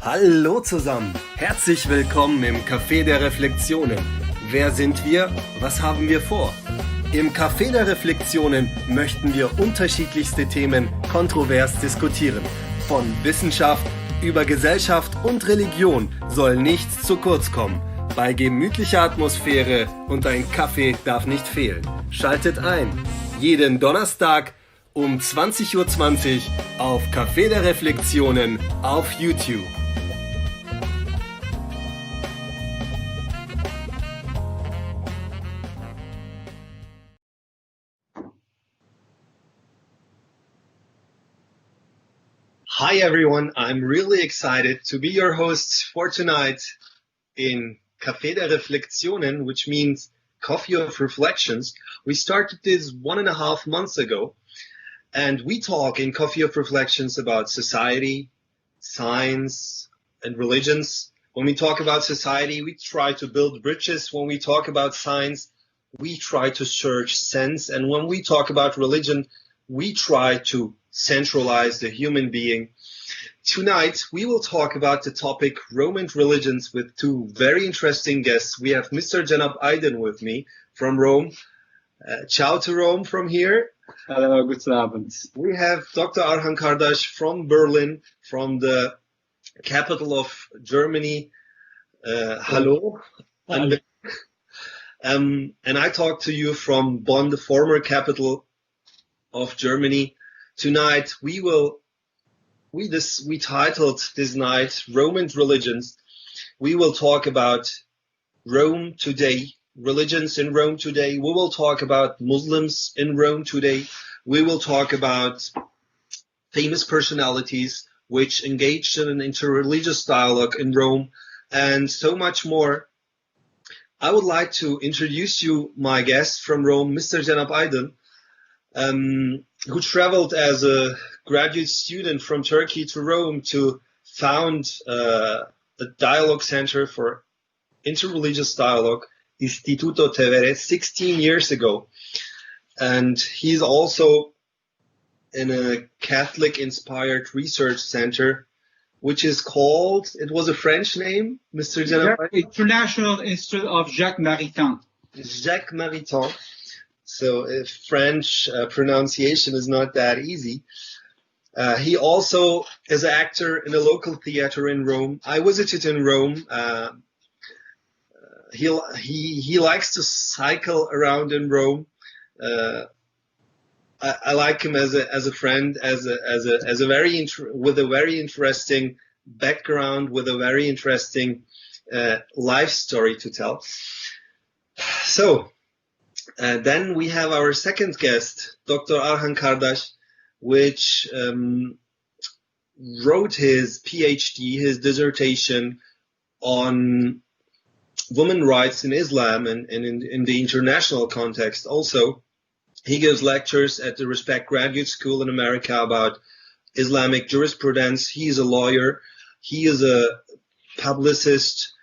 Hallo zusammen, herzlich willkommen im Café der Reflexionen. Wer sind wir? Was haben wir vor? Im Café der Reflexionen möchten wir unterschiedlichste Themen kontrovers diskutieren. Von Wissenschaft über Gesellschaft und Religion soll nichts zu kurz kommen. Bei gemütlicher Atmosphäre und ein Kaffee darf nicht fehlen. Schaltet ein, jeden Donnerstag um 20:20 Uhr auf Café der Reflexionen auf YouTube. Hi everyone, I'm really excited to be your host for tonight in Café der Reflexionen, which means Coffee of Reflections. We started this 1.5 months ago, and we talk in Coffee of Reflections about society, science, and religions. When we talk about society, we try to build bridges. When we talk about science, we try to search sense. And when we talk about religion, we try to centralize the human being. Tonight, we will talk about the topic Roman religions with two very interesting guests. We have Mr. Cenab Aydın with me from Rome. Ciao to Rome from here. Hello, good Abend. We have Dr. Arhan Kardaş from Berlin, from the capital of Germany. Hello. Hello. And I talk to you from Bonn, the former capital of Germany. Tonight we titled this night Roman religions. We will talk about Rome today, religions in Rome today. We will talk about Muslims in Rome today. We will talk about famous personalities which engaged in an interreligious dialogue in Rome, and so much more. I would like to introduce you my guest from Rome, Mr. Cenab Aydın, who traveled as a graduate student from Turkey to Rome to found a dialogue center for interreligious dialogue, Istituto Tevere, 16 years ago. And he's also in a Catholic-inspired research center, which is called, it was a French name, Mr. Cenab Aydın? International Institute of Jacques Maritain. Jacques Maritain. So French pronunciation is not that easy. He also is an actor in a local theater in Rome. I visited in Rome. He likes to cycle around in Rome. I like him as a friend, with a very interesting background, with a very interesting life story to tell. So. Then we have our second guest, Dr. Arhan Kardaş, which wrote his PhD, his dissertation on women rights in Islam and in the international context also. He gives lectures at the Respect Graduate School in America about Islamic jurisprudence. He is a lawyer. He is a publicist.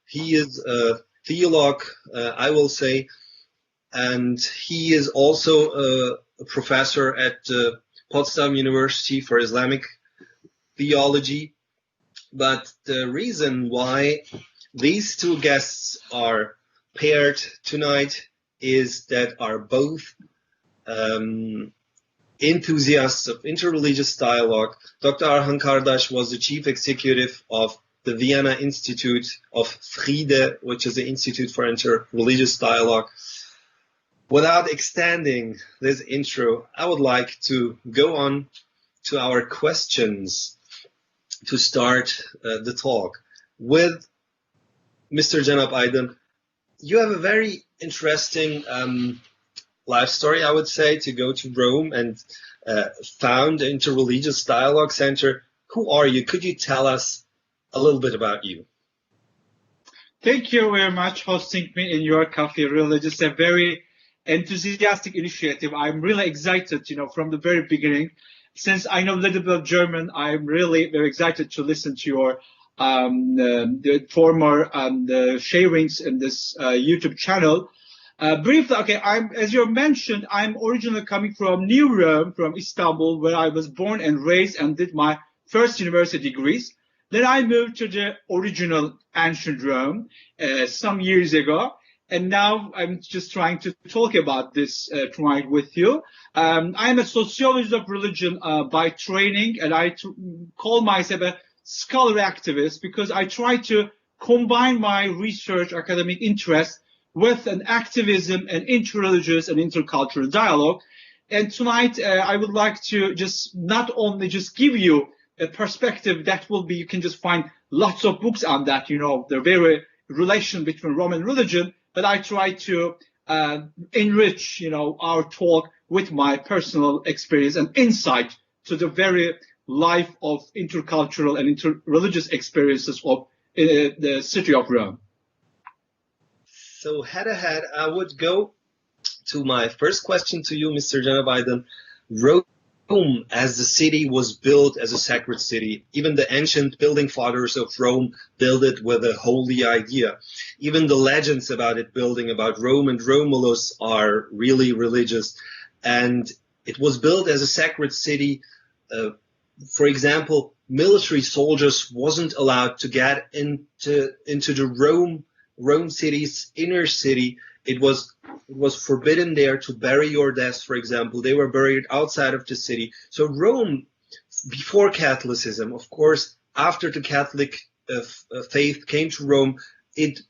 He is a theologue, I will say. And he is also a professor at Potsdam University for Islamic theology. But the reason why these two guests are paired tonight is that are both enthusiasts of interreligious dialogue. Dr. Arhan Kardaş was the chief executive of the Vienna Institute of Friede, which is the Institute for Interreligious Dialogue. Without extending this intro, I would like to go on to our questions to start the talk with Mr. Cenab Aydın. You have a very interesting life story, I would say, to go to Rome and found an interreligious dialogue center. Who are you? Could you tell us a little bit about you? Thank you very much for hosting me in your cafe. Really, just a very enthusiastic initiative. I'm really excited, from the very beginning. Since I know a little bit of German, I'm really very excited to listen to your the former sharings in this YouTube channel. Briefly, okay, as you mentioned, I'm originally coming from New Rome, from Istanbul, where I was born and raised and did my first university degrees. Then I moved to the original ancient Rome some years ago. And now I'm just trying to talk about this tonight with you. I'm a sociologist of religion by training, and I call myself a scholar activist because I try to combine my research academic interest with an activism and interreligious and intercultural dialogue. And tonight I would like to just not only just give you a perspective that will be, you can just find lots of books on that, the very relation between Rome and religion, but I try to enrich, our talk with my personal experience and insight to the very life of intercultural and interreligious experiences of the city of Rome. So head ahead, I would go to my first question to you, Mr. Cenab-Aydın. Rome as the city was built as a sacred city. Even the ancient building fathers of Rome built it with a holy idea. Even the legends about it building, about Rome and Romulus, are really religious. And it was built as a sacred city. For example, military soldiers wasn't allowed to get into the Rome city's inner city. It was forbidden there to bury your deaths, for example. They were buried outside of the city. So Rome, before Catholicism, of course, after the Catholic faith came to Rome, it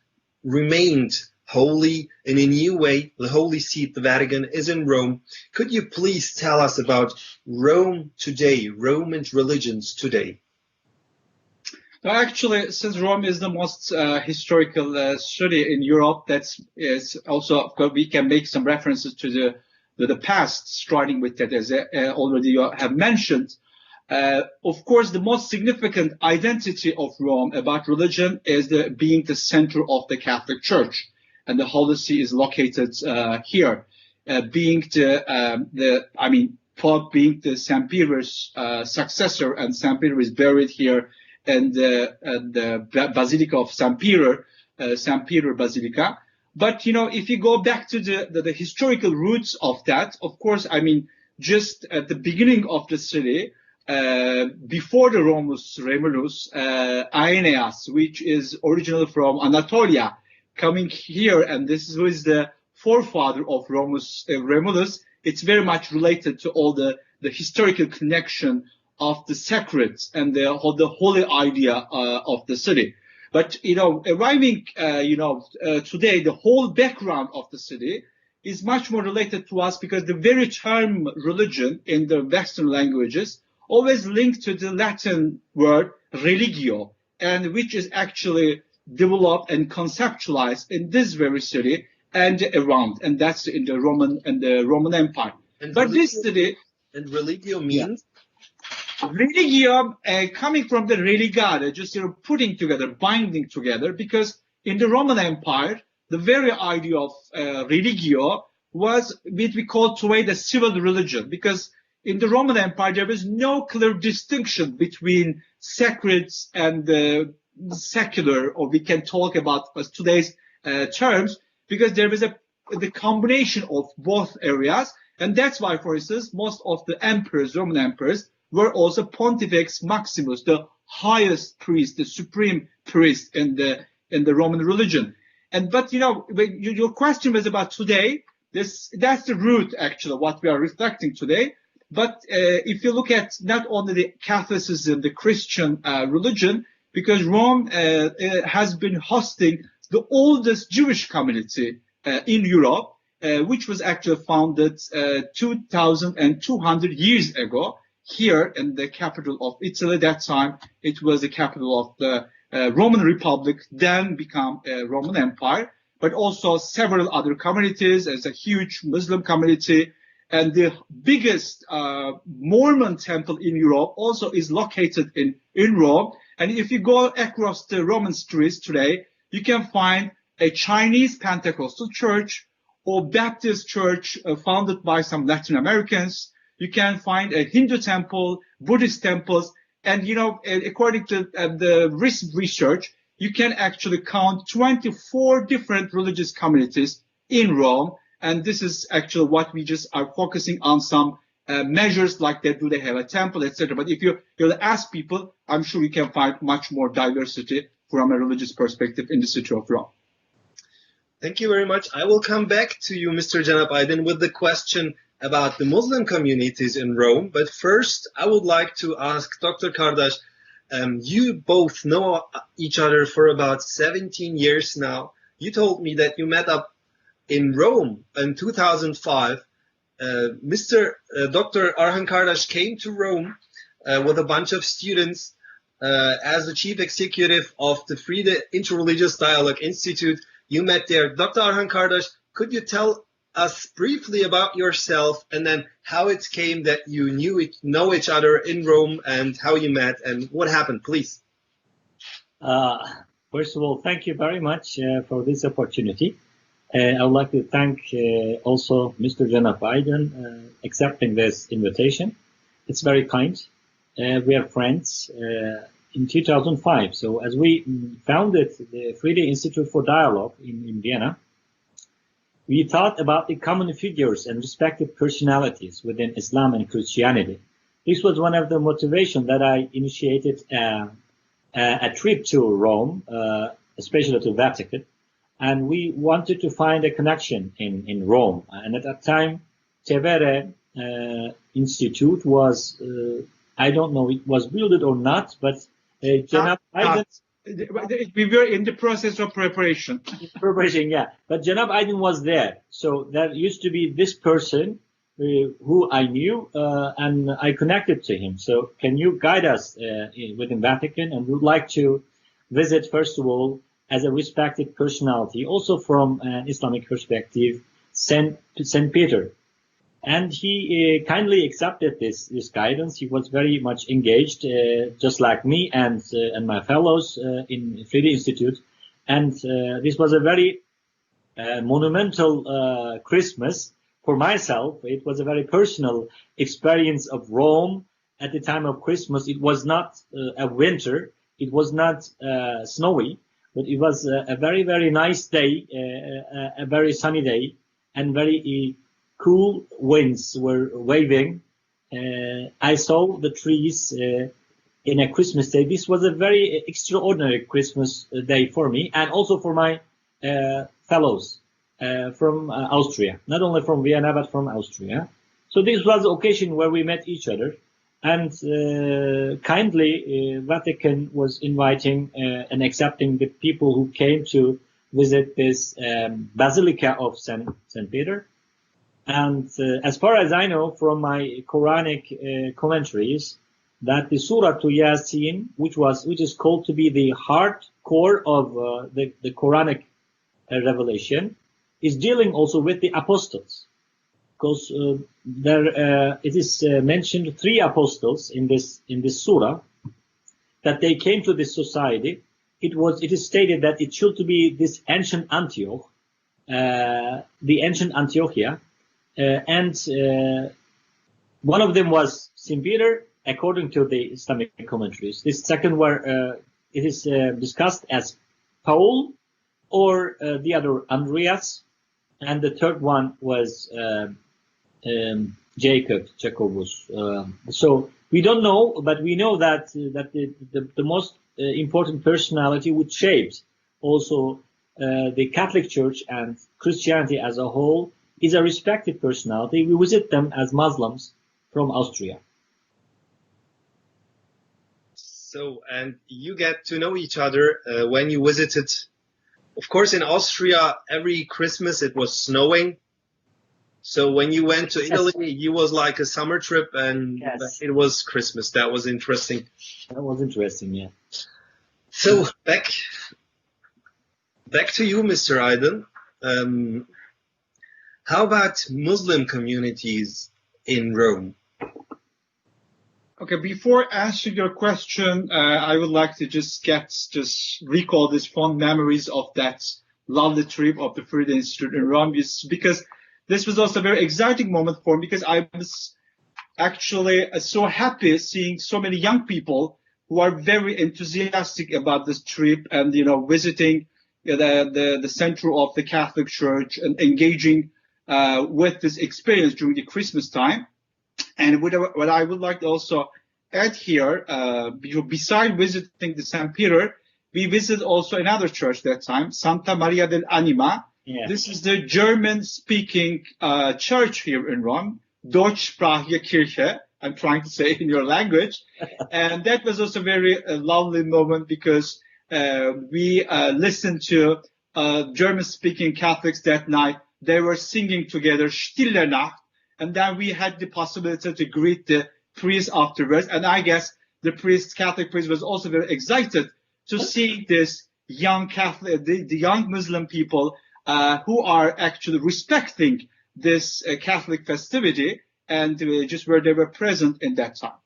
remained holy in a new way. The Holy See, the Vatican, is in Rome. Could you please tell us about Rome today, Rome and religions today? Actually, since Rome is the most historical city in Europe, is also, of course, we can make some references to the past, starting with that, as already you have mentioned. Of course, the most significant identity of Rome about religion is being the center of the Catholic Church, and the Holy See is located here, being Pope being the St. Peter's successor, and St. Peter is buried here and the Basilica of St. Peter Basilica. But, if you go back to the historical roots of that, of course, just at the beginning of the city, before the Romulus, Aeneas, which is originally from Anatolia, coming here, and this is the forefather of Romulus, it's very much related to all the historical connection of the sacred and the holy idea of the city. But, arriving, today, the whole background of the city is much more related to us, because the very term religion in the Western languages always linked to the Latin word religio, and which is actually developed and conceptualized in this very city and around, and that's in the Roman Empire. And but religio, this city... And religio means? Yeah. Religio, coming from the religare, just putting together, binding together, because in the Roman Empire, the very idea of religio was what we call today the civil religion, because in the Roman Empire there was no clear distinction between sacred and secular, or we can talk about today's terms, because there was the combination of both areas, and that's why, for instance, most of the emperors, Roman emperors, were also Pontifex Maximus, the highest priest, the supreme priest in the Roman religion. But your question was about today. That's the root, actually, what we are reflecting today. But if you look at not only the Catholicism, the Christian religion, because Rome has been hosting the oldest Jewish community in Europe, which was actually founded 2,200 years ago. Here in the capital of Italy. That time it was the capital of the Roman Republic, then become a Roman Empire, but also several other communities as a huge Muslim community. And the biggest Mormon temple in Europe also is located in Rome. And if you go across the Roman streets today, you can find a Chinese Pentecostal church or Baptist church founded by some Latin Americans. You can find a Hindu temple, Buddhist temples, and, according to the recent research, you can actually count 24 different religious communities in Rome. And this is actually what we just are focusing on, some measures like that. Do they have a temple, etc.? But if you ask people, I'm sure you can find much more diversity from a religious perspective in the city of Rome. Thank you very much. I will come back to you, Mr. Janab Aydin, with the question about the Muslim communities in Rome. But first, I would like to ask Dr. Kardash, you both know each other for about 17 years now. You told me that you met up in Rome in 2005. Dr. Arhan Kardash came to Rome with a bunch of students as the chief executive of the Free Interreligious Dialogue Institute. You met there. Dr. Arhan Kardash, could you tell us briefly about yourself and then how it came that you know each other in Rome and how you met and what happened, please? First of all, thank you very much for this opportunity. I would like to thank also Mr. Janab Aydin accepting this invitation. It's very kind. We are friends in 2005. So as we founded the Friede Institute for Dialogue in Vienna, we thought about the common figures and respective personalities within Islam and Christianity. This was one of the motivations that I initiated a trip to Rome, especially to Vatican. And we wanted to find a connection in Rome. And at that time, Tevere Institute was, I don't know, it was built or not, but Janab Aydin. We were in the process of preparation. Yeah. But Janab Aydin was there. So there used to be this person who I knew, and I connected to him. So can you guide us within Vatican? And we would like to visit, first of all, as a respected personality, also from an Islamic perspective, Saint Peter. And he kindly accepted this guidance. He was very much engaged, just like me and my fellows in Friede Institute. And this was a very monumental Christmas for myself. It was a very personal experience of Rome at the time of Christmas. It was not a winter. It was not snowy, but it was a very, very nice day, a very sunny day, and very cool winds were waving. I saw the trees in a Christmas day. This was a very extraordinary Christmas day for me, and also for my fellows from Austria, not only from Vienna, but from Austria. So this was the occasion where we met each other, and kindly Vatican was inviting and accepting the people who came to visit this Basilica of St. Peter. And as far as I know from my Quranic commentaries, that the Surah to Yasin, which is called to be the heart core of the Quranic revelation, is dealing also with the apostles, because it is mentioned 3 apostles in this surah, that they came to this society. It is stated that it should to be this ancient Antioch, the ancient Antiochia. And one of them was St. Peter, according to the Islamic commentaries. This second where it is discussed as Paul, or the other Andreas, and the third one was Jacobus. So we don't know, but we know that the most important personality which shapes also the Catholic Church and Christianity as a whole is a respected personality. We visit them as Muslims from Austria. So, and you get to know each other when you visited. Of course, in Austria, every Christmas it was snowing. So when you went to Italy, it was like a summer trip, and it was Christmas. That was interesting. That was interesting, yeah. So back to you, Mr. Aydin. How about Muslim communities in Rome? Okay, before answering your question, I would like to just recall these fond memories of that lovely trip of the Friede Institute in Rome, because this was also a very exciting moment for me, because I was actually so happy seeing so many young people who are very enthusiastic about this trip and, visiting the center of the Catholic Church and engaging with this experience during the Christmas time. And what I would like to also add here, besides visiting the St. Peter, we visited also another church that time, Santa Maria del Anima. Yeah. This is the German-speaking church here in Rome, Deutschsprachige Kirche. I'm trying to say in your language. And that was also a very lovely moment because we listened to German-speaking Catholics that night. They were singing together Stille Nacht, and then we had the possibility to greet the priest afterwards. And I guess the Catholic priest was also very excited to see this young Catholic, the young Muslim people who are actually respecting this Catholic festivity and just where they were present in that time.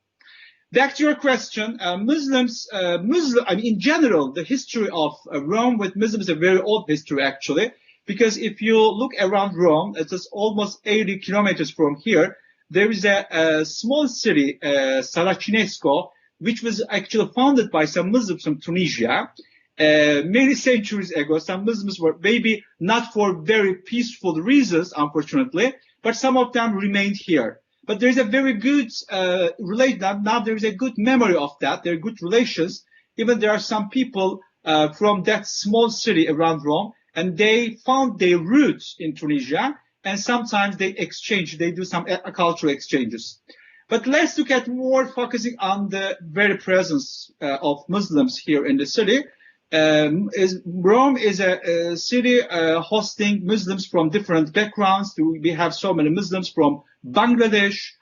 Back to your question, Muslims, in general, the history of Rome with Muslims is a very old history actually, because if you look around Rome, it is almost 80 kilometers from here, there is a small city, Saracinesco, which was actually founded by some Muslims from Tunisia. Many centuries ago, some Muslims were maybe not for very peaceful reasons, unfortunately, but some of them remained here. But there is a very good now there is a good memory of that. There are good relations. Even there are some people from that small city around Rome, and they found their roots in Tunisia, and sometimes they do some cultural exchanges. But let's look at more focusing on the very presence of Muslims here in the city. Rome is a city hosting Muslims from different backgrounds. We have so many Muslims from Bangladesh,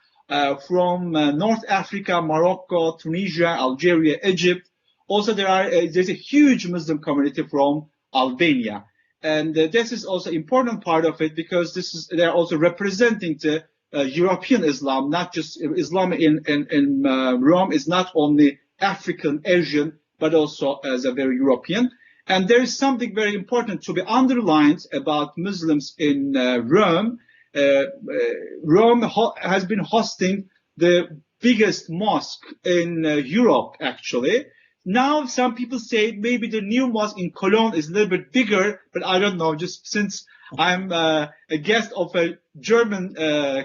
from North Africa, Morocco, Tunisia, Algeria, Egypt. Also, there's a huge Muslim community from Albania. And this is also important part of it because they're also representing the European Islam, not just Islam in Rome is not only African, Asian, but also as a very European. And there is something very important to be underlined about Muslims in Rome. Rome has been hosting the biggest mosque in Europe, actually. Now, some people say maybe the new mosque in Cologne is a little bit bigger, but I don't know. Just since I'm a guest of a German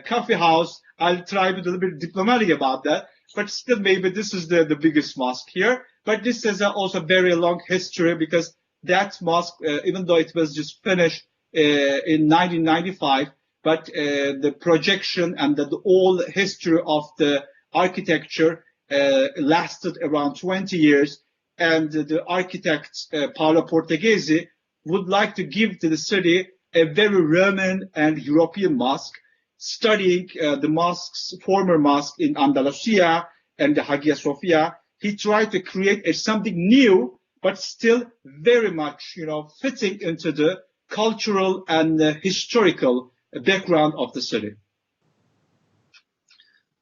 coffee house, I'll try to be a little bit diplomatic about that. But still, maybe this is the biggest mosque here. But this has also a very long history because that mosque, even though it was just finished in 1995, but the projection and the whole history of the architecture lasted around 20 years. And the architect, Paolo Portoghese, would like to give to the city a very Roman and European mosque, studying the former mosque in Andalusia and the Hagia Sophia. He tried to create something new, but still very much, fitting into the cultural and historical background of the city.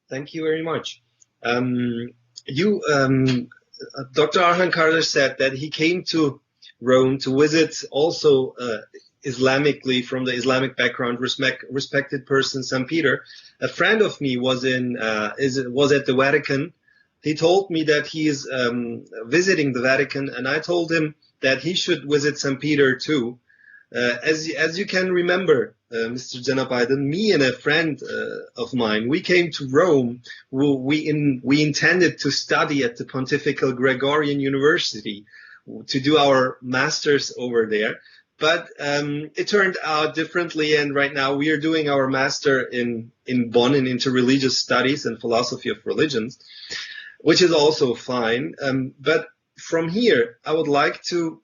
Thank you very much. Dr. Arhan Karadas said that he came to Rome to visit also Islamically, from the Islamic background, respected person, St. Peter. A friend of me was at the Vatican. He told me that he is visiting the Vatican, and I told him that he should visit St. Peter too. As you can remember, Mr. Cenab-Aydın, me and a friend of mine, we came to Rome. We intended to study at the Pontifical Gregorian University to do our masters over there. But it turned out differently, and right now we are doing our master in Bonn in interreligious studies and philosophy of religions, which is also fine. But from here, I would like to.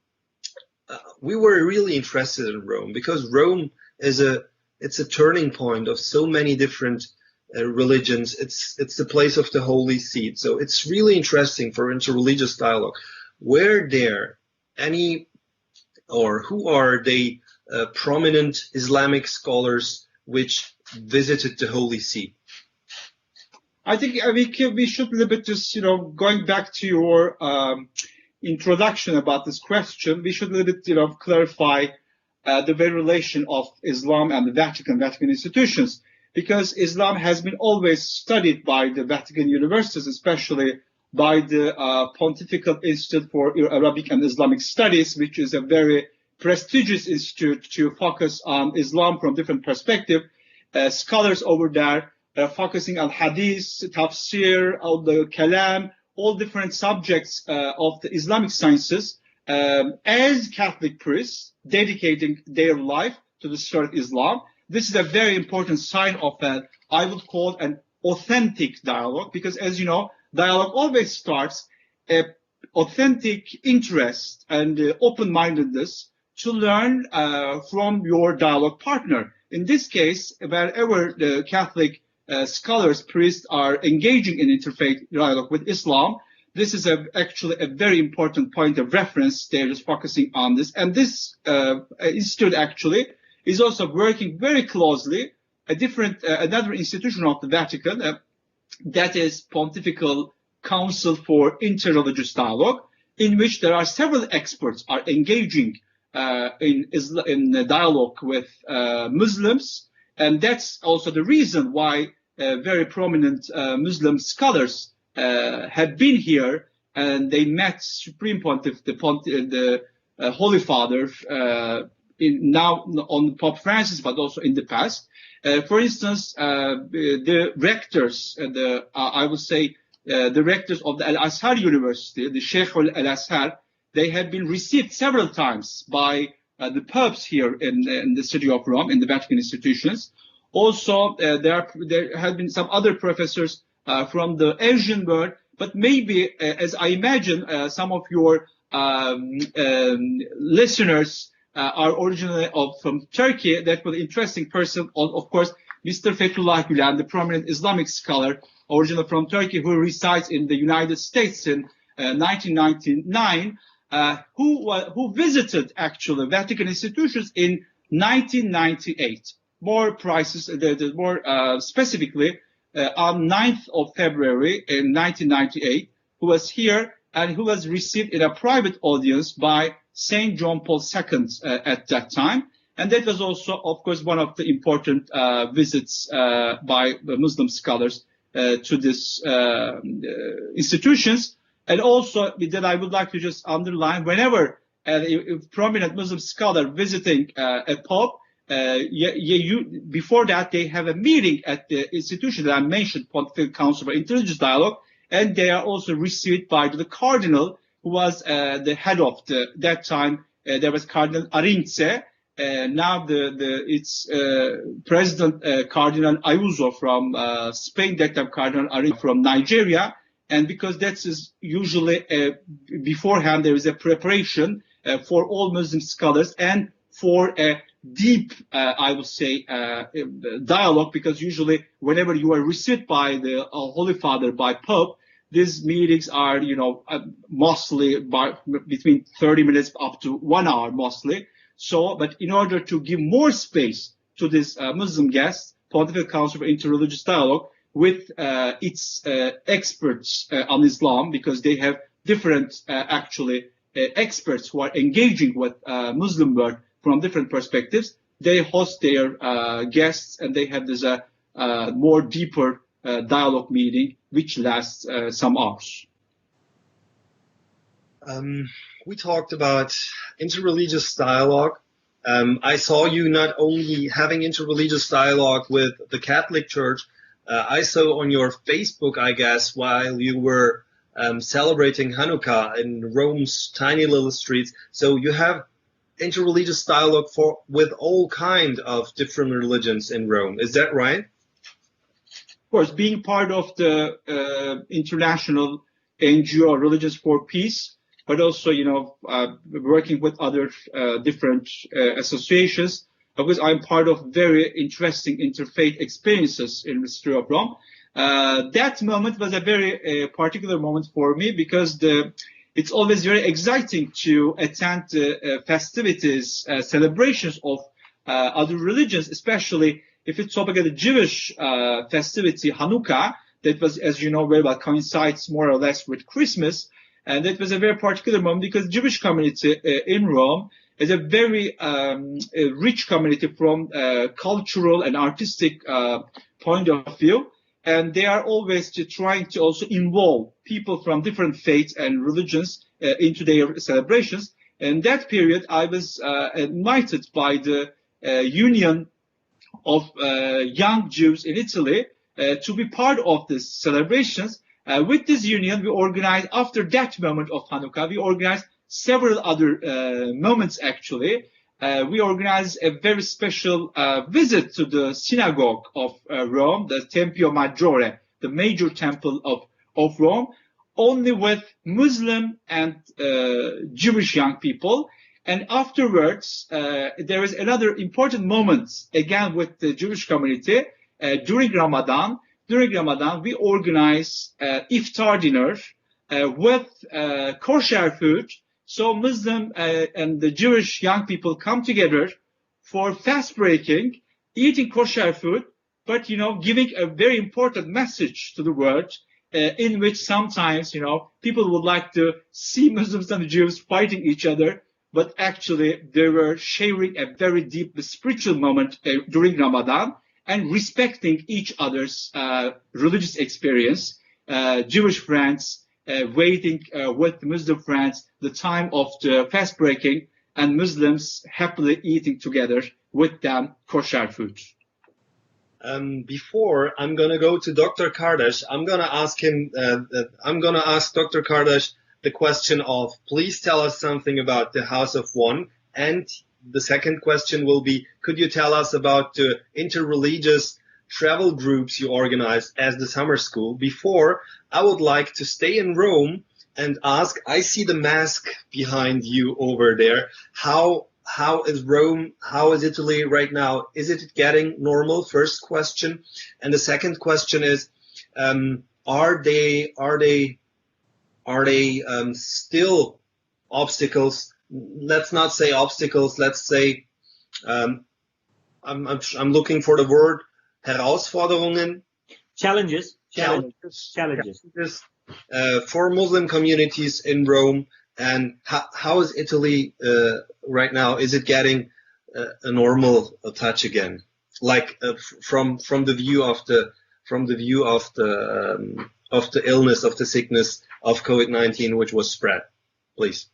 We were really interested in Rome because Rome is it's a turning point of so many different religions. It's the place of the Holy Seat, so it's really interesting for interreligious dialogue. Were there any, or who are they prominent Islamic scholars which visited the Holy See? I think we should a little bit just, going back to your introduction about this question, we should a little bit, clarify the very relation of Islam and the Vatican institutions, because Islam has been always studied by the Vatican universities, especially by the Pontifical Institute for Arabic and Islamic Studies, which is a very prestigious institute to focus on Islam from different perspectives. Scholars over there focusing on hadith, tafsir, on the kalam, all different subjects of the Islamic sciences, as Catholic priests dedicating their life to the study of Islam. This is a very important sign of I would call an authentic dialogue, because as you know, dialogue always starts authentic interest and open-mindedness to learn from your dialogue partner. In this case, wherever the Catholic scholars, priests are engaging in interfaith dialogue with Islam, this is actually a very important point of reference. They're just focusing on this. And this institute actually is also working very closely another institution of the Vatican, that is Pontifical Council for Interreligious Dialogue, in which there are several experts are engaging in dialogue with Muslims. And that's also the reason why very prominent Muslim scholars have been here, and they met Supreme Pontiff, the Holy Father, now on Pope Francis, but also in the past. For instance, the rectors, I would say, the rectors of the Al-Azhar University, the Sheikh Al-Azhar, they have been received several times by the popes here in the city of Rome, in the Vatican institutions. Also, there have been some other professors from the Asian world, but maybe, as I imagine, some of your listeners are originally from Turkey. That was an interesting person, of course, Mr. Fethullah Gülen, the prominent Islamic scholar, originally from Turkey, who resides in the United States in 1999, who visited actually Vatican institutions in 1998. More specifically, on 9th of February in 1998, who was here and who was received in a private audience by St. John Paul II at that time. And that was also, of course, one of the important visits by the Muslim scholars to these institutions. And also that I would like to just underline, whenever a prominent Muslim scholar visiting a pope, before that they have a meeting at the institution that I mentioned, Pontifical Council for Interreligious Dialogue, and they are also received by the cardinal who was the head of that time. There was Cardinal Arinze. Now it's President Cardinal Ayuso from Spain, that time Cardinal Arinze from Nigeria. And because that is usually beforehand, there is a preparation for all Muslim scholars and for a deep, I would say, dialogue, because usually whenever you are received by the Holy Father, by Pope, these meetings are, mostly between 30 minutes up to 1 hour mostly. So, but in order to give more space to this Muslim guests, Pontifical Council for Interreligious Dialogue with its experts on Islam, because they have different experts who are engaging with Muslim world from different perspectives. They host their guests, and they have this more deeper dialogue meeting, which lasts some hours. We talked about interreligious dialogue. I saw you not only having interreligious dialogue with the Catholic Church, I saw on your Facebook, I guess, while you were celebrating Hanukkah in Rome's tiny little streets. So you have interreligious dialogue with all kind of different religions in Rome. Is that right? Of course, being part of the international NGO Religions for Peace, but also, working with other different associations, because I'm part of very interesting interfaith experiences in the history of Rome. That moment was a very particular moment for me, because it's always very exciting to attend festivities, celebrations of other religions, especially if it's talking about the Jewish festivity, Hanukkah, that was, as you know very well, coincides more or less with Christmas. And that was a very particular moment, because the Jewish community in Rome is a very rich community from cultural and artistic point of view. And they are always trying to also involve people from different faiths and religions into their celebrations. In that period, I was invited by the Union of Young Jews in Italy, to be part of these celebrations. With this union, we organized, after that moment of Hanukkah, we organized several other moments actually. We organized a very special visit to the synagogue of Rome, the Tempio Maggiore, the major temple of Rome, only with Muslim and Jewish young people. And afterwards, there is another important moment, again with the Jewish community, during Ramadan. During Ramadan, we organize iftar dinner with kosher food. So Muslim and the Jewish young people come together for fast breaking, eating kosher food, but, giving a very important message to the world, in which sometimes, people would like to see Muslims and Jews fighting each other, but actually they were sharing a very deep spiritual moment during Ramadan and respecting each other's religious experience. Jewish friends waiting with Muslim friends the time of the fast breaking, and Muslims happily eating together with them kosher food. Before I'm going to go to Dr. Kardash, I'm going to ask Dr. Kardash the question of, please tell us something about the House of One. And the second question will be, could you tell us about the interreligious travel groups you organized as the summer school? Before, I would like to stay in Rome and ask, I see the mask behind you over there. How is Rome? How is Italy right now? Is it getting normal? First question. And the second question is, are they still obstacles? Let's not say obstacles. Let's say, I'm looking for the word, Herausforderungen. Challenges. For Muslim communities in Rome. And how is Italy right now? Is it getting a normal touch again? Like from the view of the illness, of the sickness of COVID-19, which was spread, please.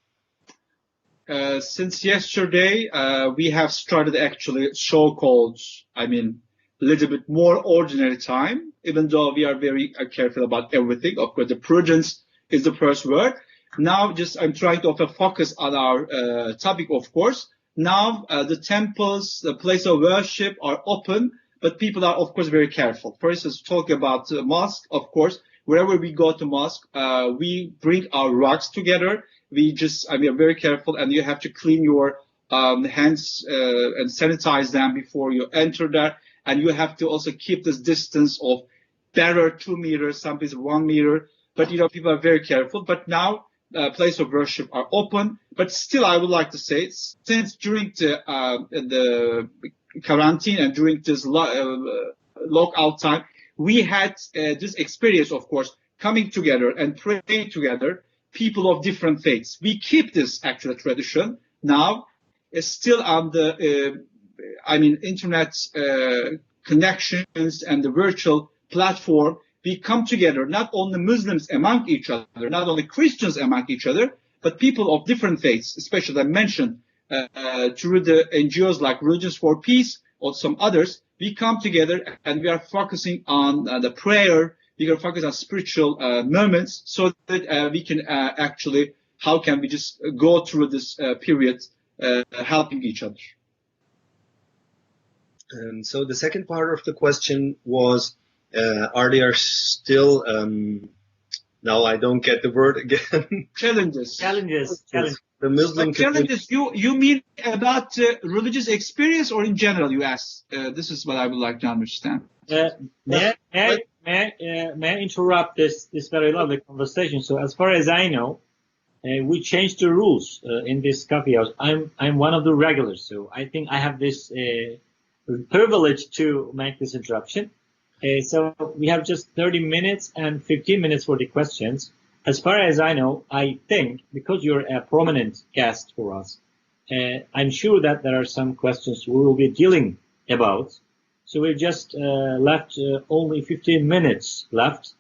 Since yesterday, we have started actually so-called, a little bit more ordinary time, even though we are very careful about everything. Of course, the prudence is the first word. Now, I'm trying to focus on our topic, of course. Now, the temples, the place of worship are open, but people are, of course, very careful. For instance, talking about the mosque, of course, wherever we go to mosque, we bring our rugs together. We are very careful, and you have to clean your hands and sanitize them before you enter there. And you have to also keep this distance of better 2 meters, some places 1 meter. But, people are very careful. But now, place of worship are open. But still, I would like to say, since during the quarantine and during this lockout time, we had this experience, of course, coming together and praying together, people of different faiths. We keep this actual tradition now. It's still on the, internet connections and the virtual platform. We come together, not only Muslims among each other, not only Christians among each other, but people of different faiths, especially I mentioned through the NGOs like Religions for Peace or some others. We come together and we are focusing on the prayer. We are focusing on spiritual moments, so that we can how can we just go through this period helping each other. So the second part of the question was, are there still, now I don't get the word again. Challenges. The Muslim challenges, you mean about religious experience, or in general you ask? This is what I would like to understand. May I interrupt this very lovely conversation? So as far as I know, we changed the rules in this coffee house. I'm one of the regulars, so I think I have this privilege to make this interruption. So we have just 30 minutes and 15 minutes for the questions. As far as I know, I think, because you're a prominent guest for us, I'm sure that there are some questions we will be dealing about. So we've just left only 15 minutes left.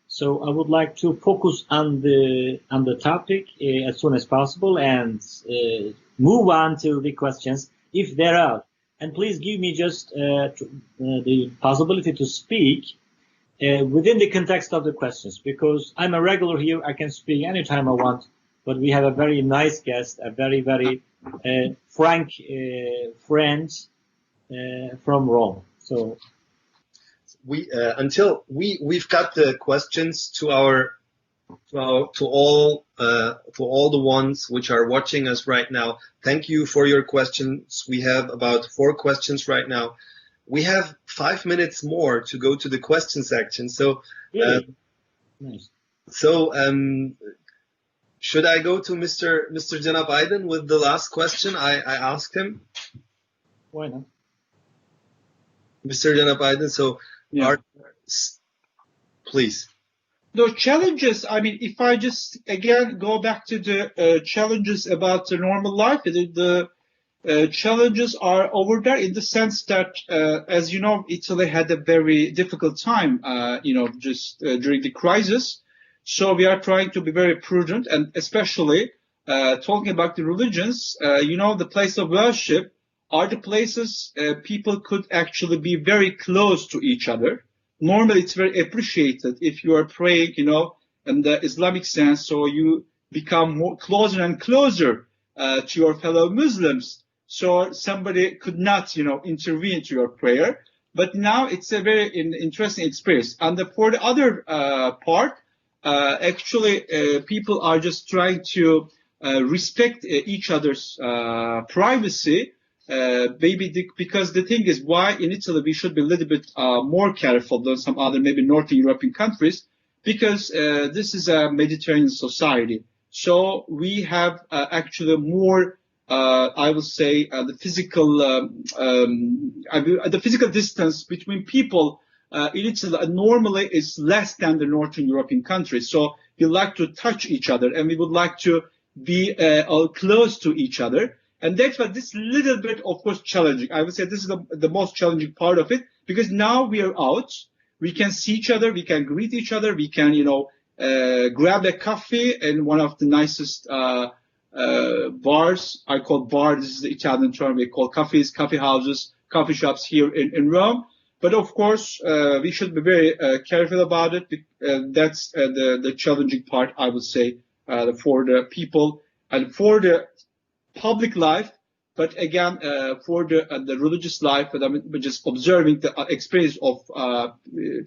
So I would like to focus on the topic as soon as possible and move on to the questions if there are. And please give me just the possibility to speak within the context of the questions, because I'm a regular here, I can speak anytime I want, but we have a very nice guest, a very, very frank friend from Rome. So we've got the questions to all the ones which are watching us right now. Thank you for your questions. We have about 4 questions right now. We have 5 minutes more to go to the question section. So, nice. So, should I go to Mr. Cenab Aydın with the last question I asked him? Why not? Mr. Cenab Aydın, so please. The challenges, I mean, if I just again go back to the challenges about the normal life, the challenges are over there in the sense that, as you know, Italy had a very difficult time, just during the crisis. So we are trying to be very prudent, and especially talking about the religions, the place of worship are the places people could actually be very close to each other. Normally, it's very appreciated if you are praying, in the Islamic sense, so you become more closer and closer to your fellow Muslims. So somebody could not, intervene to your prayer. But now it's a very interesting experience. And for the other part, actually, people are just trying to respect each other's privacy. Maybe because the thing is, why in Italy we should be a little bit more careful than some other maybe Northern European countries, because this is a Mediterranean society. So we have actually more, I would say, the physical distance between people in Italy normally is less than the Northern European countries. So we like to touch each other, and we would like to be close to each other. And that's why this little bit, of course, challenging. I would say this is the most challenging part of it, because now we are out, we can see each other, we can greet each other, we can, grab a coffee in one of the nicest bars. I call bar, this is the Italian term, we call cafes, coffee houses, coffee shops here in Rome. But of course, we should be very careful about it. That's the challenging part, I would say, for the people and for the public life. But again, for the religious life, we're just observing the experience of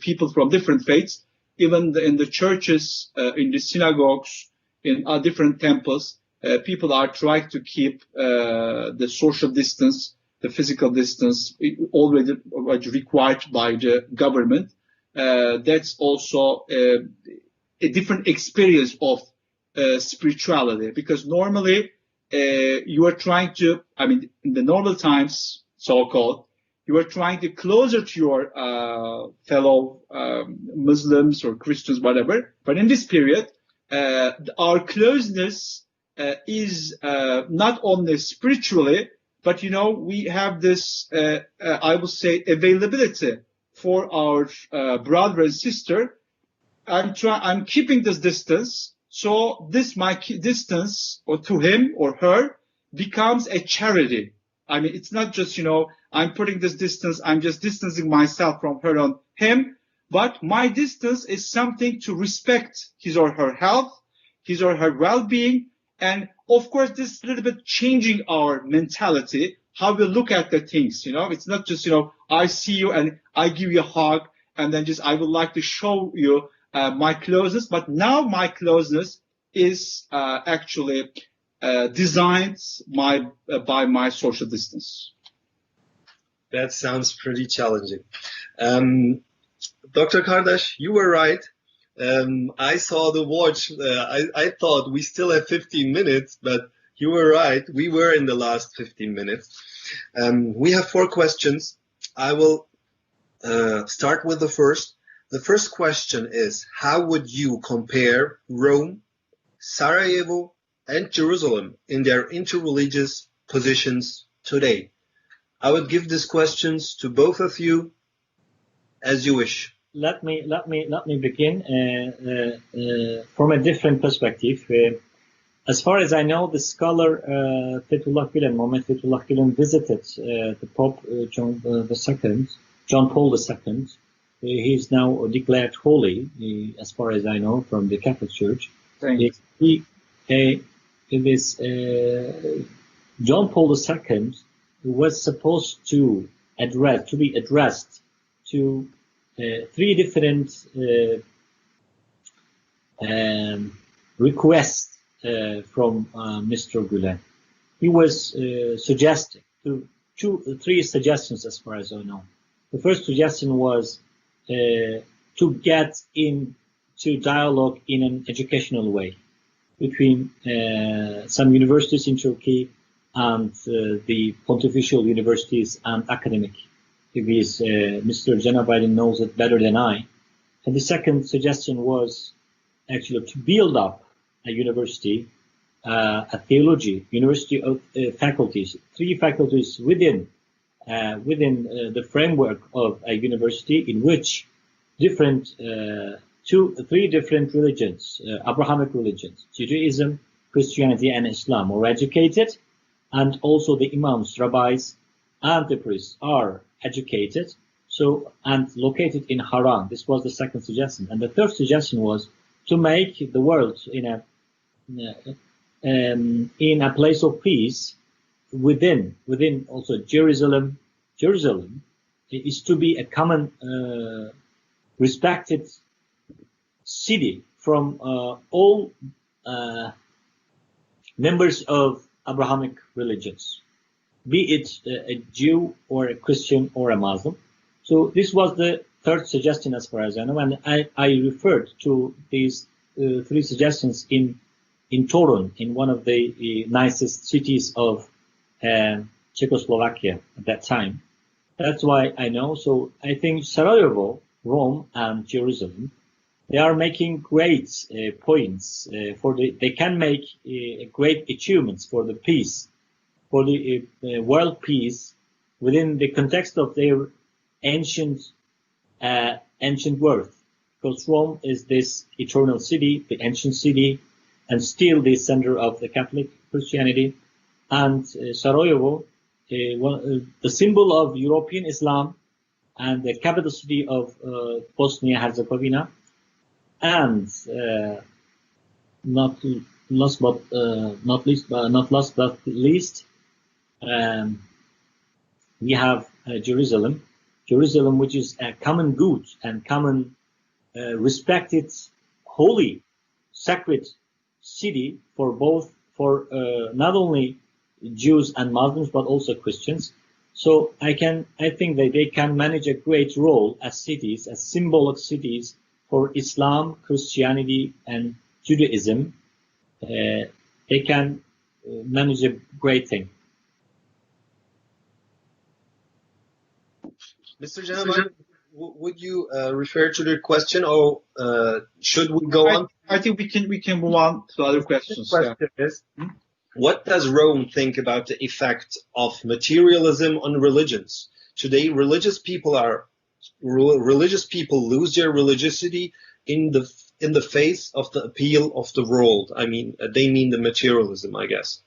people from different faiths, even in the churches, in the synagogues, in different temples, people are trying to keep the social distance, the physical distance already required by the government. That's also a different experience of spirituality, because normally you are trying to, in the normal times, so-called, you are trying to closer to your fellow Muslims or Christians, whatever. But in this period, our closeness is not only spiritually, but we have this, I would say, availability for our brother and sister. I'm keeping this distance. So my distance, or to him or her, becomes a charity. It's not just, I'm putting this distance, I'm just distancing myself from her and him, but my distance is something to respect his or her health, his or her well-being. And of course, this is a little bit changing our mentality, how we look at the things, It's not just, I see you and I give you a hug, and then just I would like to show you my closeness, but now my closeness is actually designed by my social distance. That sounds pretty challenging. Dr. Kardeş, you were right. I saw the watch. I thought we still have 15 minutes, but you were right. We were in the last 15 minutes. We have 4 questions. I will start with the first. The first question is, how would you compare Rome, Sarajevo, and Jerusalem in their interreligious positions today? I would give these questions to both of you as you wish. Let me begin from a different perspective. As far as I know, the scholar Fethullah Gülen, Mohammed Fethullah Gülen, visited the Pope John Paul II He's now declared holy, as far as I know, from the Catholic Church. Thanks. John Paul II was supposed to be addressed to three different requests from Mr. Gülen. He was suggesting three suggestions, as far as I know. The first suggestion was to get into dialogue in an educational way between some universities in Turkey and the pontifical universities and academic degrees. Mr. Cenab-Aydin knows it better than I. And the second suggestion was actually to build up a university, a theology, university of faculties, three faculties within the framework of a university in which three different religions, Abrahamic religions, Judaism, Christianity, and Islam, are educated, and also the imams, rabbis, and the priests are educated, and located in Haran. This was the second suggestion. And the third suggestion was to make the world in a place of peace within also Jerusalem. Jerusalem is to be a common respected city from all members of Abrahamic religions, be it a Jew or a Christian or a Muslim. So this was the third suggestion, as far as I know, and I referred to these three suggestions in Torun, in one of the nicest cities of Czechoslovakia at that time. That's why I know. So I think Sarajevo, Rome, and Jerusalem, they are making great points they can make great achievements for the peace, for the world peace within the context of their ancient worth. Because Rome is this eternal city, the ancient city, and still the center of the Catholic Christianity. And Sarajevo, the symbol of European Islam, and the capital city of Bosnia-Herzegovina, and not last but least, we have Jerusalem, which is a common good and common respected, holy, sacred city for not only Jews and Muslims but also Christians. So I think that they can manage a great role as cities, as symbolic cities for Islam, Christianity, and Judaism. They can manage a great thing. Mr. Cenab-Aydin, would you refer to the question, or should we go on? I think we can move on to other questions. The question is, what does Rome think about the effect of materialism on religions? Today, religious people lose their religiosity in the face of the appeal of the world. I mean, they mean the materialism, I guess.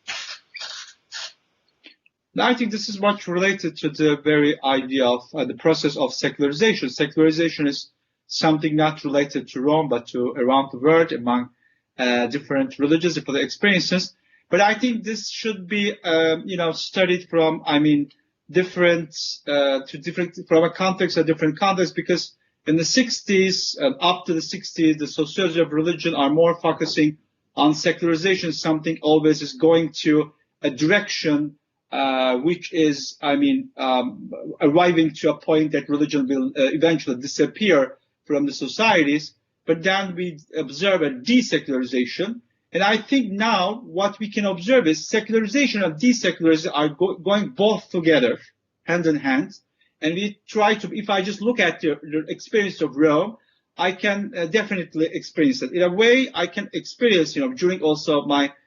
I think this is much related to the very idea of the process of secularization. Secularization is something not related to Rome, but to around the world among different religions and political experiences. But I think this should be, studied from, different from a context, a different context, because in the 60s and up to the 60s, the sociology of religion are more focusing on secularization. Something always is going to a direction which is, arriving to a point that religion will eventually disappear from the societies. But then we observe a desecularization. And I think now what we can observe is secularization and desecularization are going both together, hand in hand. And we try to, if I just look at the experience of Rome, I can definitely experience it. In a way, I can experience, during also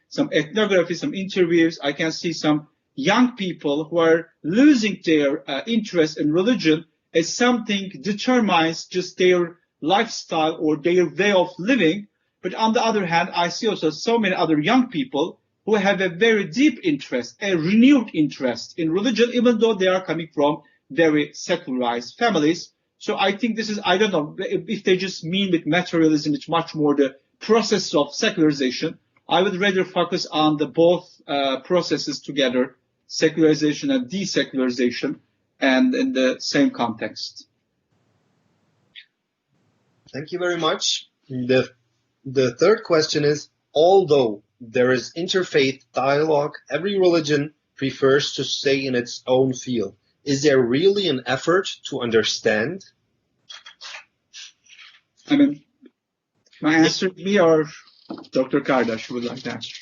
some ethnography, some interviews, I can see some young people who are losing their interest in religion as something determines just their lifestyle or their way of living. But on the other hand, I see also so many other young people who have a very deep interest, a renewed interest in religion, even though they are coming from very secularized families. So I think this is, I don't know, if they just mean with materialism, it's much more the process of secularization. I would rather focus on the both processes together, secularization and desecularization, and in the same context. Thank you very much. The third question is, although there is interfaith dialogue, every religion prefers to stay in its own field. Is there really an effort to understand? I mean, my answer me or Dr. Kardash would like to answer.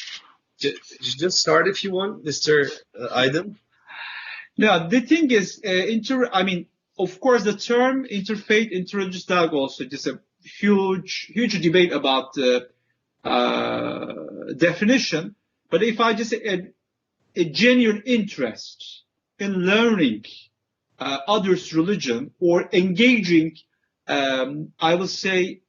Just start if you want, Mr. Aydın. No, the thing is, of course, the term interfaith, interreligious dialogue also is a huge debate about the definition. But if I just say a genuine interest in learning others' religion or engaging, I will say,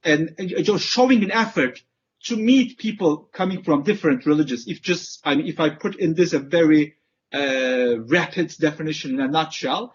and just showing an effort to meet people coming from different religions. If I put in this a very rapid definition in a nutshell,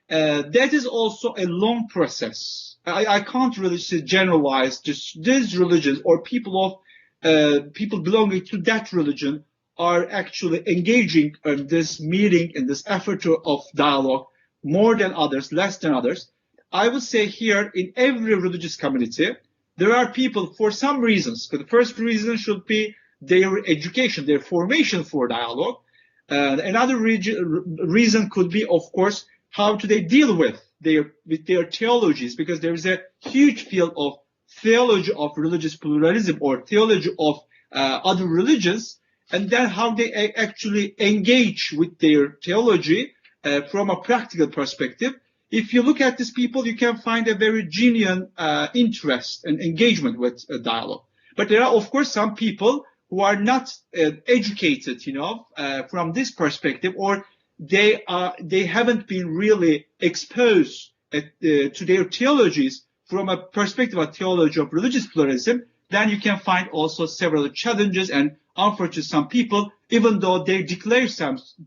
that is also a long process. I can't really generalize just these religions or people belonging to that religion are actually engaging in this meeting, in this effort of dialogue more than others, less than others. I would say here in every religious community, there are people for some reasons. The first reason should be their education, their formation for dialogue. Another reason could be, of course, how do they deal with their theologies, because there is a huge field of theology of religious pluralism or theology of other religions, and then how they actually engage with their theology from a practical perspective. If you look at these people, you can find a very genuine interest and engagement with dialogue. But there are, of course, some people who are not educated, from this perspective, or they haven't been really exposed to their theologies from a perspective of theology of religious pluralism. Then you can find also several challenges, and unfortunately, some people, even though they declare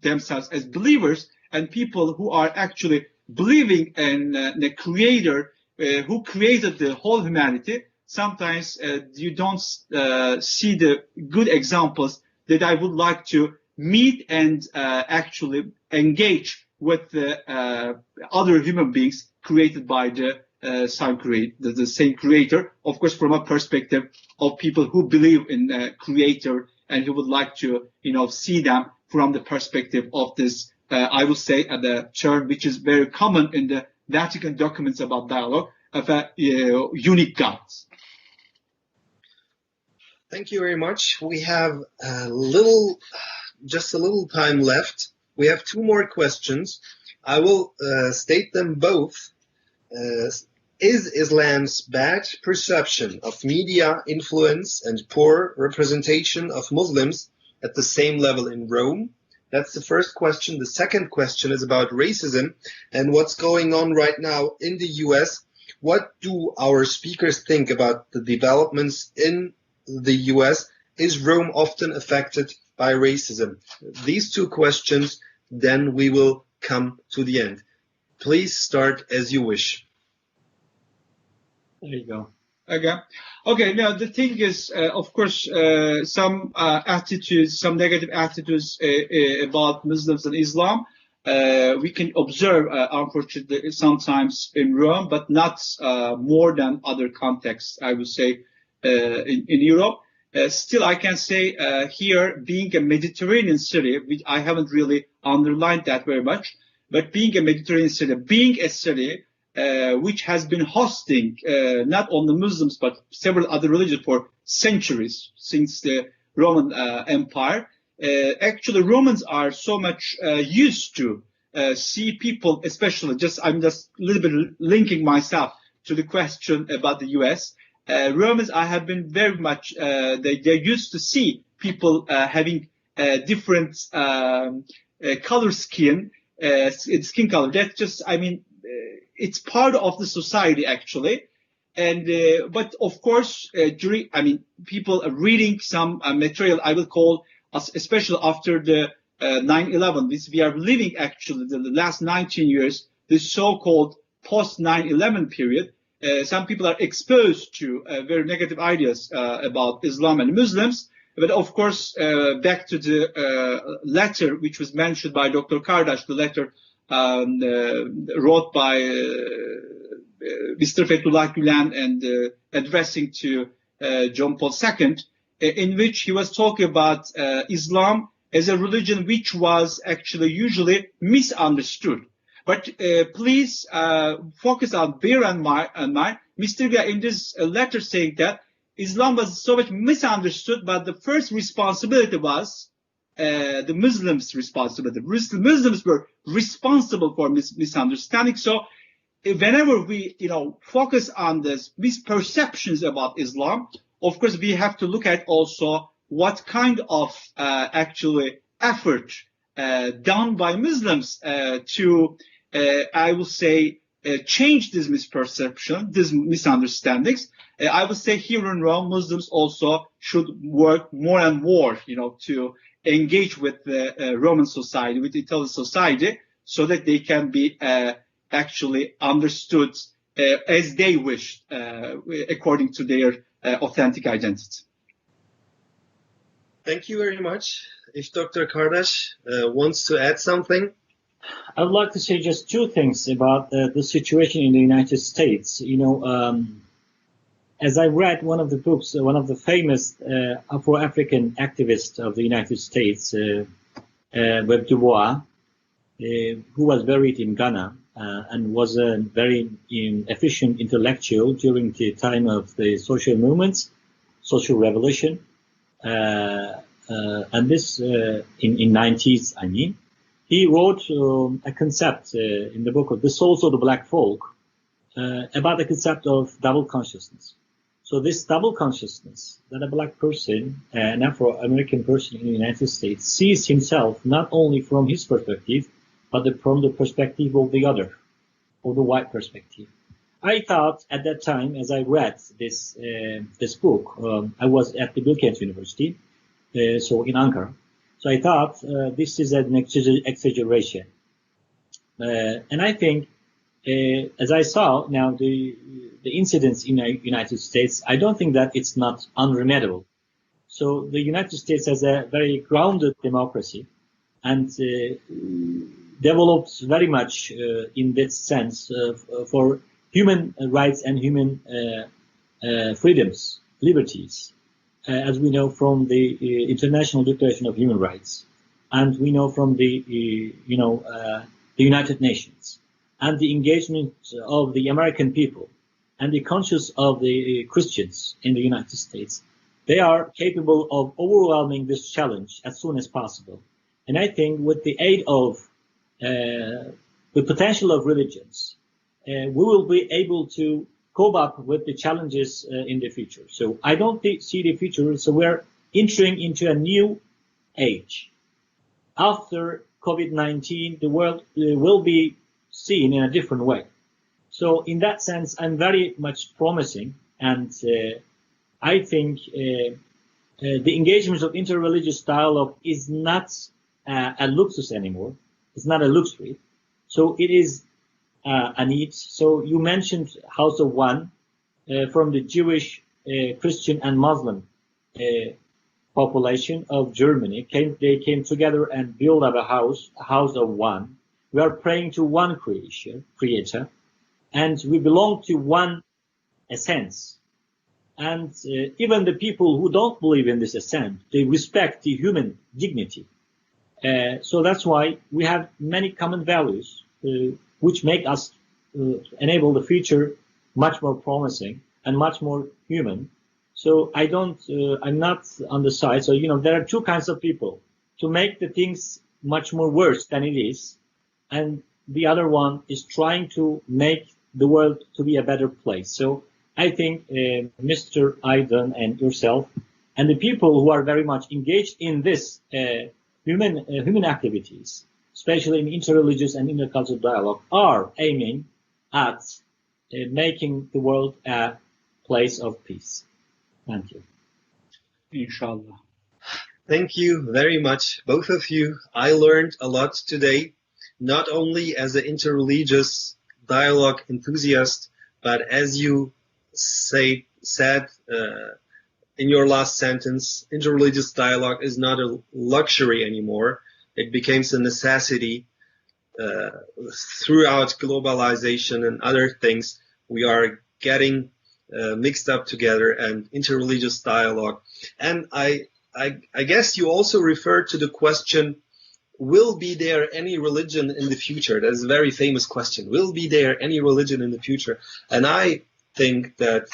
themselves as believers and people who are actually believing in the creator who created the whole humanity, sometimes you don't see the good examples that I would like to meet and actually engage with the other human beings created by the same creator, of course, from a perspective of people who believe in the creator and who would like to, see them from the perspective of this, I would say, the term which is very common in the Vatican documents about dialogue, of a unique God. Thank you very much. We have just a little time left. We have two more questions. I will state them both. Is Islam's bad perception of media influence and poor representation of Muslims at the same level in Rome? That's the first question. The second question is about racism and what's going on right now in the US. What do our speakers think about the developments in the US? Is Rome often affected by racism? These two questions, then we will come to the end. Please start as you wish. There you go. Okay. Now the thing is, of course, some attitudes, some negative attitudes about Muslims and Islam, we can observe, unfortunately, sometimes in Rome, but not more than other contexts, I would say, in Europe. Still, I can say here, being a Mediterranean city, which I haven't really underlined that very much, but being a Mediterranean city, being a city which has been hosting not only Muslims but several other religions for centuries since the Roman Empire. Actually, Romans are so much used to see people, especially I'm just a little bit linking myself to the question about the US. Romans, I have been very much, they're used to see people having different color skin color. That's just, it's part of the society actually. And, but of course, people are reading some material I will call, especially after the 9/11, we are living actually the last 19 years, the so-called post 9/11 period, some people are exposed to very negative ideas about Islam and Muslims. But of course, back to the letter which was mentioned by Dr. Kardash, the letter wrote by Mr. Fethullah Gülen and addressing to John Paul II, in which he was talking about Islam as a religion which was actually usually misunderstood. But please focus on, bear in mind, Mr. Gülen in this letter saying that Islam was so much misunderstood, but the first responsibility was the Muslims' responsibility. Muslims were responsible for misunderstanding. So whenever we, focus on this misperceptions about Islam, of course, we have to look at also what kind of actually effort done by Muslims to, I will say, change this misperception, these misunderstandings. I would say here in Rome, Muslims also should work more and more, to engage with the Roman society, with the Italian society, so that they can be actually understood as they wish, according to their authentic identity. Thank you very much. If Dr. Kardash wants to add something. I would like to say just two things about the situation in the United States. As I read one of the books, one of the famous Afro-African activists of the United States, Webb Du Bois, who was buried in Ghana and was a very efficient intellectual during the time of the social movements, social revolution, and this in 90s, I mean. He wrote a concept in the book of The Souls of the Black Folk about the concept of double consciousness. So this double consciousness that a black person, an Afro-American person in the United States, sees himself not only from his perspective, but from the perspective of the other, or the white perspective. I thought at that time, as I read this book, I was at the Bilkent University, so in Ankara. So I thought this is an exaggeration. And I think, as I saw now the incidents in the United States, I don't think that it's not unremettable. So the United States has a very grounded democracy and develops very much in that sense for human rights and human freedoms, liberties, as we know from the International Declaration of Human Rights, and we know from the the United Nations, and the engagement of the American people, and the conscience of the Christians in the United States. They are capable of overwhelming this challenge as soon as possible. And I think with the aid of the potential of religions, we will be able to cope up with the challenges in the future. So I don't see the future. So we're entering into a new age. After COVID-19, the world will be seen in a different way. So in that sense, I'm very much promising, and I think the engagement of interreligious dialogue is not a luxus anymore. It's not a luxury. So it is a need. So you mentioned House of One from the Jewish, Christian, and Muslim population of Germany. They came together and built up a house of one. We are praying to one creator, and we belong to one essence. And even the people who don't believe in this essence, they respect the human dignity. So that's why we have many common values, which make us enable the future much more promising and much more human. So I'm not on the side. So, there are two kinds of people: to make the things much more worse than it is, and the other one is trying to make the world to be a better place. So I think Mr. Aydın and yourself and the people who are very much engaged in this human activities, especially in interreligious and intercultural dialogue, are aiming at making the world a place of peace. Thank you. Inshallah. Thank you very much, both of you. I learned a lot today, not only as an interreligious dialogue enthusiast, but as you said in your last sentence, interreligious dialogue is not a luxury anymore. It becomes a necessity throughout globalization and other things. We are getting mixed up together, and interreligious dialogue. And I guess you also referred to the question, will be there any religion in the future? That is a very famous question. Will be there any religion in the future? And I think that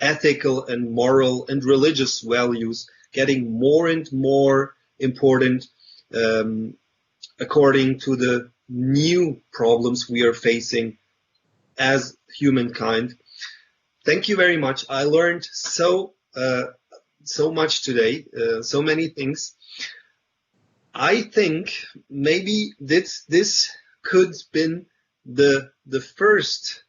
ethical and moral and religious values getting more and more important according to the new problems we are facing as humankind. Thank you very much. I learned so much today, so many things. I think maybe this could have been the first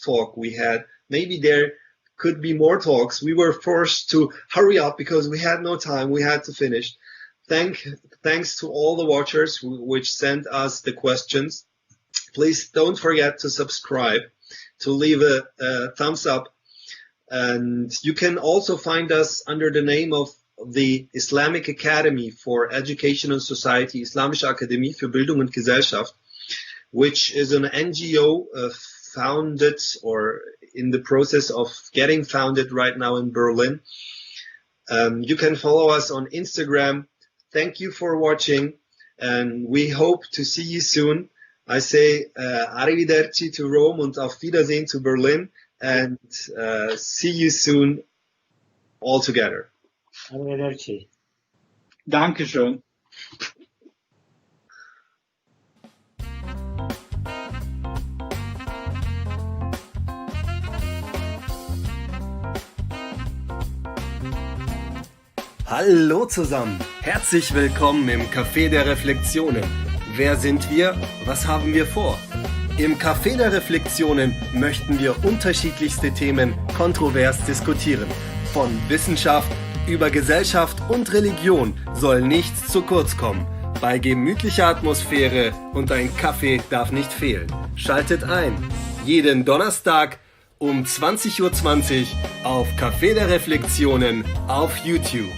talk we had. Maybe there could be more talks. We were forced to hurry up because we had no time. We had to finish. Thanks to all the watchers which sent us the questions. Please don't forget to subscribe, to leave a thumbs up. And you can also find us under the name of the Islamic Academy for Education and Society, Islamische Akademie für Bildung und Gesellschaft, which is an NGO founded or in the process of getting founded right now in Berlin. You can follow us on Instagram. Thank you for watching, and we hope to see you soon. I say arrivederci to Rome und auf Wiedersehen to Berlin, and see you soon all together. Arrivederci. Dankeschön. Hallo zusammen, herzlich willkommen im Café der Reflexionen. Wer sind wir? Was haben wir vor? Im Café der Reflexionen möchten wir unterschiedlichste Themen kontrovers diskutieren. Von Wissenschaft über Gesellschaft und Religion soll nichts zu kurz kommen. Bei gemütlicher Atmosphäre und ein Kaffee darf nicht fehlen. Schaltet ein, jeden Donnerstag um 20:20 Uhr auf Café der Reflexionen auf YouTube.